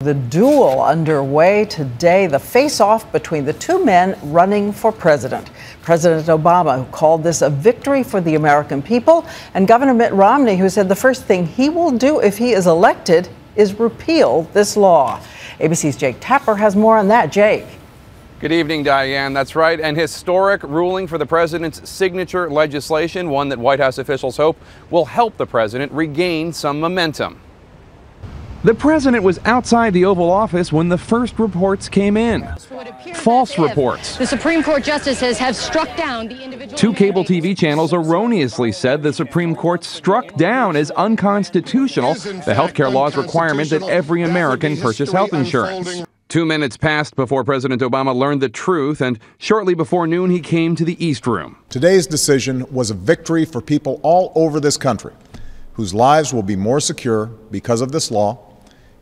The duel underway today, the face-off between the two men running for president. President Obama, who called this a victory for the American people, and Governor Mitt Romney, who said the first thing he will do if he is elected is repeal this law. ABC's Jake Tapper has more on that. Jake. Good evening, Diane. That's right. An historic ruling for the president's signature legislation, one that White House officials hope will help the president regain some momentum. The president was outside the Oval Office when the first reports came in. False reports. The Supreme Court justices have struck down the individual. Two cable TV channels erroneously said the Supreme Court struck down as unconstitutional the health care law's requirement that every American purchase health insurance. 2 minutes passed before President Obama learned the truth, and shortly before noon he came to the East Room. Today's decision was a victory for people all over this country whose lives will be more secure because of this law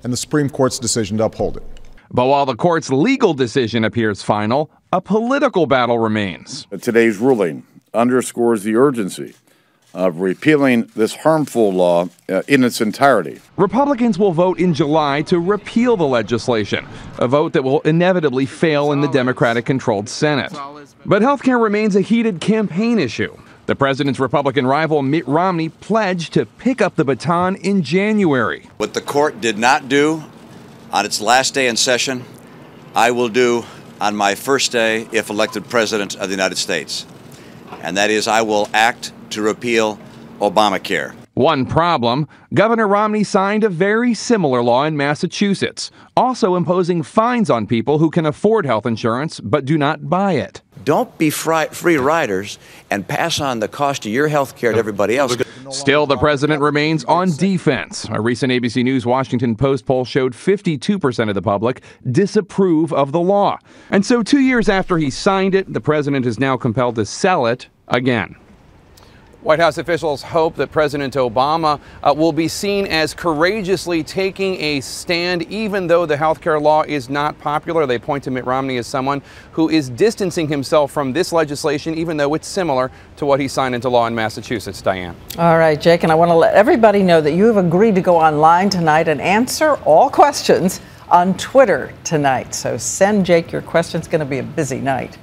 and the Supreme Court's decision to uphold it. But while the court's legal decision appears final, a political battle remains. Today's ruling underscores the urgency of repealing this harmful law in its entirety. Republicans will vote in July to repeal the legislation, a vote that will inevitably fail in the Democratic-controlled Senate. But healthcare remains a heated campaign issue. The president's Republican rival, Mitt Romney, pledged to pick up the baton in January. What the court did not do on its last day in session, I will do on my first day if elected president of the United States. And that is, I will act to repeal Obamacare. One problem, Governor Romney signed a very similar law in Massachusetts, also imposing fines on people who can afford health insurance but do not buy it. Don't be free riders and pass on the cost of your health care to everybody else. Still, the president remains on defense. A recent ABC News Washington Post poll showed 52% of the public disapprove of the law. And so 2 years after he signed it, the president is now compelled to sell it again. White House officials hope that President Obama will be seen as courageously taking a stand, even though the health care law is not popular. They point to Mitt Romney as someone who is distancing himself from this legislation, even though it's similar to what he signed into law in Massachusetts. Diane. All right, Jake, and I want to let everybody know that you have agreed to go online tonight and answer all questions on Twitter tonight. So send Jake your questions. It's going to be a busy night.